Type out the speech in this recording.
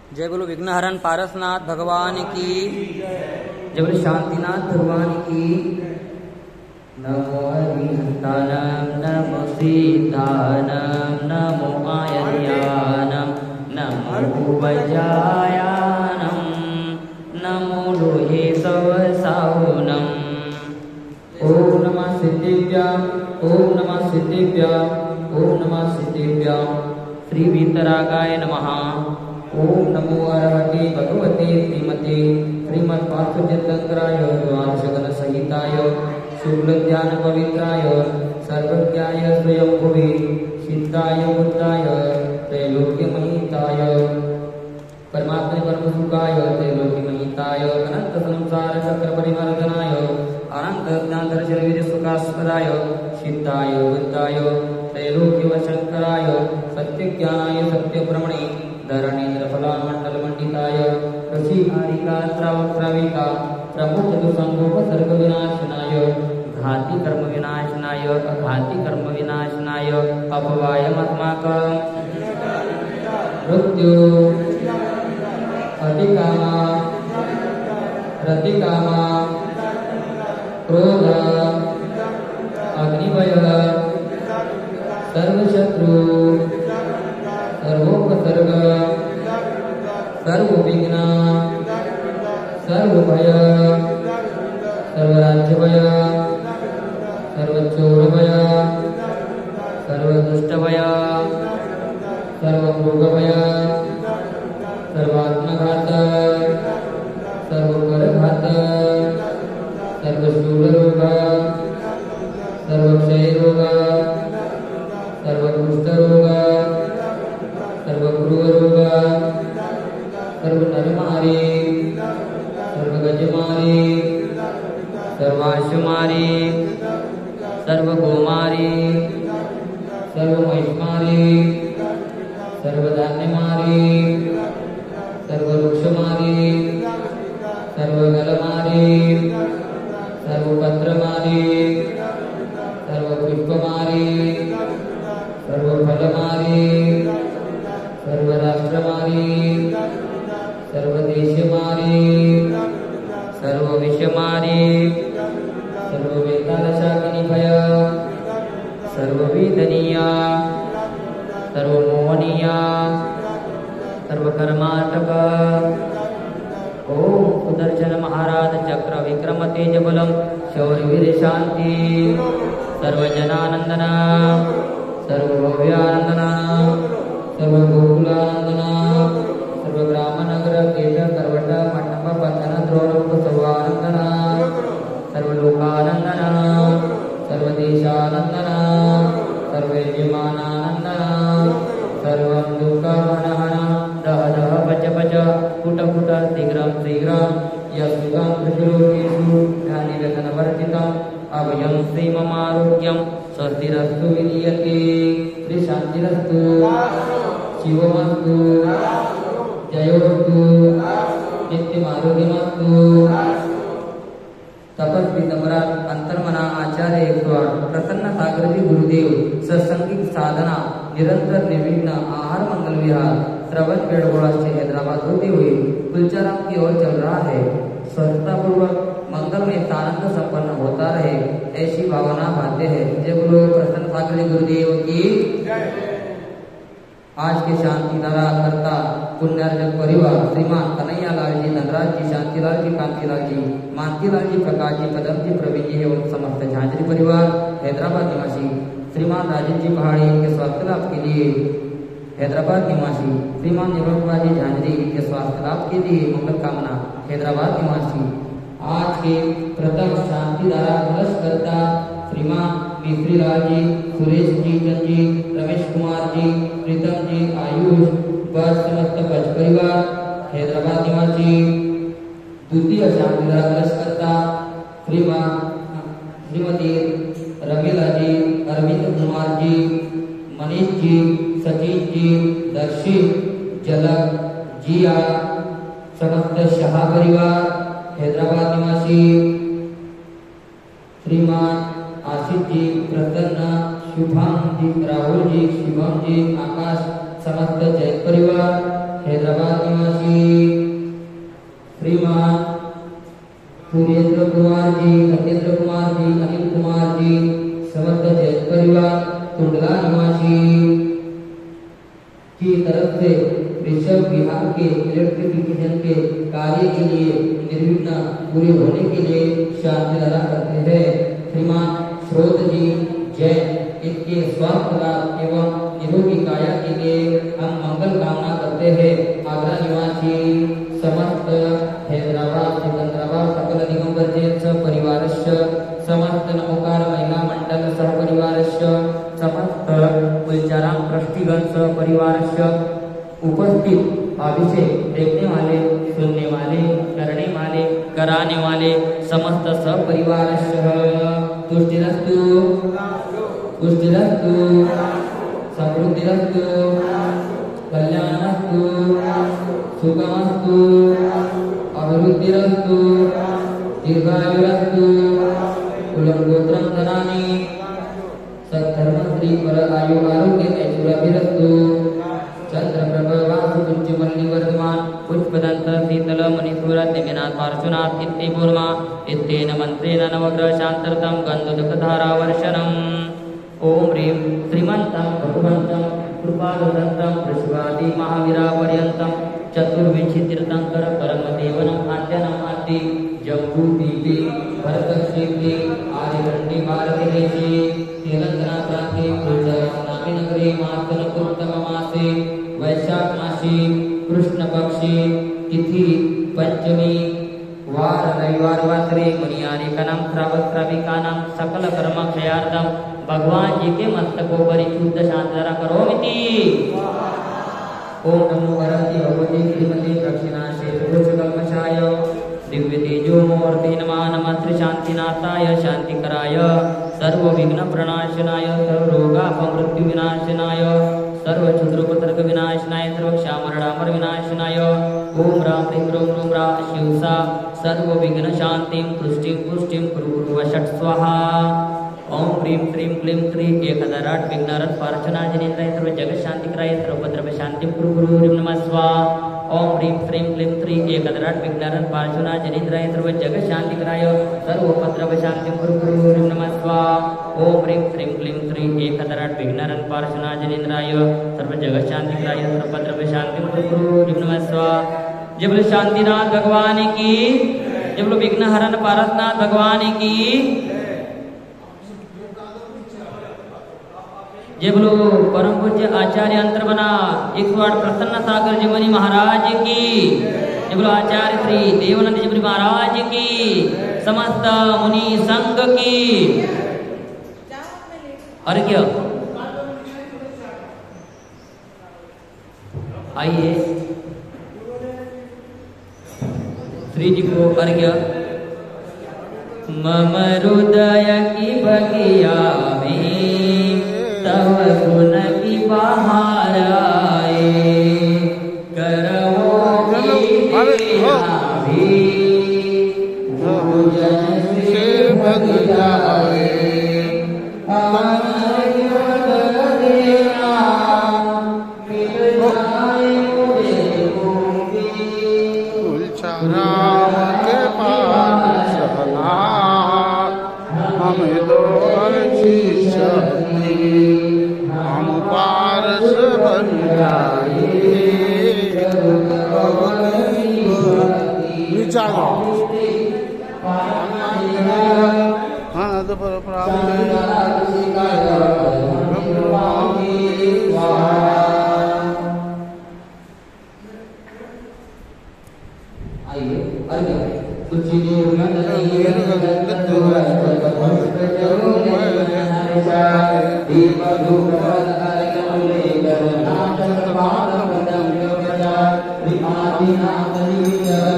जय बोलो विघ्नहरण पारसनाथ भगवान की, जय बोलो शांतिनाथ भगवान की। नमो हरिहंतानम नमो सीतानम नमो आयन्यानम नमो वज्रायानम नमो लोहे सवसाहुनम। ओम नमः सिद्धिभ्याम ओम नमः सिद्धिभ्याम ओम नमः सिद्धिभ्याम। श्री वीतरागाय नमः। ओम नमो अरहते भगवते श्रीमते श्रीमद्वासुदेवाय द्वादशगण सहिताय शुक्लज्ञान पवित्राय सर्वज्ञाय स्वयंभुवे सिद्धाय बुद्धाय त्रैलोक्य महिताय परमात्मने परम सुखाय त्रैलोक्य महिताय अनंत संसार चक्र परिमर्दनाय अनंत ज्ञान दर्शन वीर सुखास्पदाय सिद्धाय बुद्धाय त्रैलोक्य वशंकराय सत्य ज्ञानाय सत्य ब्रह्मणे धरणेन्द्र फलान मंडल मंडिताय ऋषि हारिका श्राविका प्रमुख संभोग सर्ग विनाशनाय घाति कर्म विनाशनाय अघाति कर्म विनाशनाय अपवायमस्माकं मृत्यु अतिकामा रतिकामा क्रोध अग्निभय सर्वशत्रु सर्वोपसर्ग सर्वविघ्न सर्वभय सर्वराज्यभय सर्वचोरभय सर्वदुष्टभय सर्वभोगभय सर्वात्मघात सर्वपरघात सर्वशूलरोग सर्वक्षयरोग सर्वकुष्ठरोग सर्वक्रूररोग सर्वनरमारी सर्वगजमारी सर्वाशुमारी सर्वगोमारी सर्वमहिष्मारी सर्वधान्यमारी सर्ववृक्षमारी सर्वगलमारी सर्वपत्रमारी सर्वपुष्पमारी सर्वफलमारी सर्वराष्ट्रमारी सर्वदेशमारी सर्वविषमारी सर्ववेदालशाकिनीभय सर्ववेदनीया सर्वमोहनीया सर्वकर्माटक। ओम सुदर्शन महाराज चक्र विक्रम तेज बलम शौर्यवीर शांति सर्वजनानंदना सर्वभव्यानंदना सर्वगोकुलानंदना सर्वग्रामनगर केश करवट मंडप पतन द्रोणप सर्वानंदना सर्वलोकानंदना सर्वदेशानंदना सर्वयजमानानंदना सर्वं दुःखहनहन दह दह पच पच कुट कुट शीघ्रं शीघ्रं यस्मिन् त्रिलोकेषु ध्यानिरतनवर्जितम् अभयं श्रीममारोग्यं स्वस्तिरस्तु विलीयते श्रीशान्तिरस्तु शिवमस्तु जयोस्तु नित्यमारोग्यमस्तु। तपस्वी सम्राट अंतर्मना आचार्य 108 प्रसन्न सागरजी गुरुदेव सत्संगिक साधना निरंतर निर्विघ्न आहार मंगल विहार श्रवण बेड़गोड़ा से हैदराबाद होते हुए कुलचाराम की ओर चल रहा है। स्वच्छता पूर्वक मंगल में आनंद संपन्न होता रहे ऐसी भावना भाते हैं। जय बोलो प्रसन्न सागरजी गुरुदेव की। आज के शांति धारा करता पुण्यार्जक परिवार श्रीमान कन्हैया लाल जी, धनराज जी, शांतिलाल जी, कांतिलाल जी, मानतीलाल जी, प्रकाश जी, पदम जी, प्रवीण जी एवं समस्त झांझरी परिवार हैदराबाद निवासी श्रीमान राजेश जी पहाड़ी के स्वास्थ्य लाभ के लिए हैदराबाद निवासी श्रीमान निर्मल कुमार जी झांझरी के स्वास्थ्य लाभ के लिए मंगल कामना हैदराबाद निवासी। आज के प्रथम शांति धारा कलश करता श्रीमान मिश्री लाल जी, सुरेश जी, चंद जी, रमेश कुमार जी, प्रीतम जी, आयुष बस समस्त पच परिवार हैदराबाद निवासी। द्वितीय शांति धारा कलश करता श्रीमती रमीला जी, अरविंद कुमार जी, मनीष जी, सचिन जी, दर्शित जलक जिया समस्त शाह परिवार हैदराबाद निवासी। श्रीमान आशिष जी, प्रसन्न, शुभम जी, राहुल जी, शिवम जी, आकाश समस्त जैन परिवार हैदराबाद निवासी। सुरेंद्र कुमार जी, सत्येंद्र कुमार जी, अनिल कुमार जी, समस्त जैन परिवार टुंडला निवासी की तरफ से ऋषभ विहार के इलेक्ट्रिफिकेशन के कार्य के लिए निर्विघ्न पूरे होने के लिए शांति धारा करते हैं। श्रीमान स्रोत जी जैन इनके स्वास्थ्य लाभ एवं निरोगी काया के लिए हम मंगल कामना करते हैं। आगरा निवासी समस्त हैदराबाद सिकंदराबाद सकल दिगंबर जैन सपरिवारस्य समस्त नमोकार महिला मंडल सहपरिवारस्य समस्त कुलचाराम ट्रस्टीगण सहपरिवारस्य उपस्थित अभिषेक देखने वाले, सुनने वाले, करने वाले, कराने वाले समस्त सपरिवारस्य तुष्टिरस्तु पुष्टिरस्तु समृद्धिरस्तु कल्याणस्तु सुखमस्तु अभिवृद्धिरस्तु दीर्घायुरस्तु कुलगोत्रं धनानि सद्धर्म श्री पर आयु आरोग्य ऐश्वर्याभिरस्तु चंद्रप्रभ वासु कुंजमल्लि वर्धमान पुष्पदंत शीतल मणिसूरत निमिनाथ पार्श्वनाथ इत्ते पूर्मा इत्तेन मंत्रेण नवग्रह शांतरतम गंधोदकधारा वर्षणम् ओम ह्रीं श्रीमन्तं भगवन्तं कृपालुदन्तं वृषभादि महावीरापर्यन्तं चतुर्विंशतितीर्थंकर परमदेवनम् आद्यनम् आदि जम्बूद्वीपे भरतक्षेत्रे आदिखण्डे भारतदेशे तेलंगाना प्रान्ते कुलचारामनाभिनगरे मार्गनपुरुषोत्तममासे वैशाख मासे कृष्णपक्षे तिथि पंचमी वार रविवार वासरे मुनियारिकानां श्रावक-श्राविकानां सकल कर्म क्षयार्थं भगवान जी के मस्तकोपरि शुद्ध शांतरा करोमिति। ओम नमो भगवते भगवते श्रीमते दक्षिणाशेषभुजकल्मषाय दिव्य तेजो मूर्ति नमः नमः श्री शांतिनाथाय शांतिकराय सर्वविघ्न प्रणाशनाय सर्वरोगापमृत्यु विनाशनाय सर्वक्षुद्रोपसर्ग विनाशनाय सर्वक्षामरणामर विनाशनाय ओम राम ह्रीं रोम रोम रा शिवसा सर्वविघ्न शांतिं तुष्टिं पुष्टिं कुरु वषट् स्वाहा। ओम ह्रीं श्रीं क्लीं क्रीं 1008 विघ्नहरण पार्श्वनाथजनेन्द्राय सर्व जगत शांतिकराय सर्वोपद्रव शांतिं कुरु गुरु ह्रीं नमः स्वाहा। ओम ह्रीं श्रीं क्लीं क्रीं 1008 विघ्नहरण पार्श्वनाथजनेन्द्राय सर्व जगत शांतिकराय सर्वोपद्रव शांतिं कुरु गुरु ह्रीं नमः स्वाहा। ओम ह्रीं श्रीं क्लीं क्रीं 1008 विघ्नहरण पार्श्वनाथजनेन्द्राय सर्व जगत शांतिकराय सर्वोपद्रव शांतिं कुरु गुरु ह्रीं नमः स्वाहा। जय बोलो शांतिनाथ भगवान की, जय बोलो विघ्नहरण पारसनाथ भगवान की, जय बोलो परम पूज्य आचार्य अंतर्बना 108 प्रसन्न सागर जी मुनि महाराज की, जय बोलो आचार्य श्री देवानंद जी मुनि महाराज की, समस्त मुनि संघ की। अर्घ्य आइए श्री जी को अर्घ्य। मम हृदय की बगिया में तव गुण की बहार आए, करवो भी भोजन से भग जाए। Amen.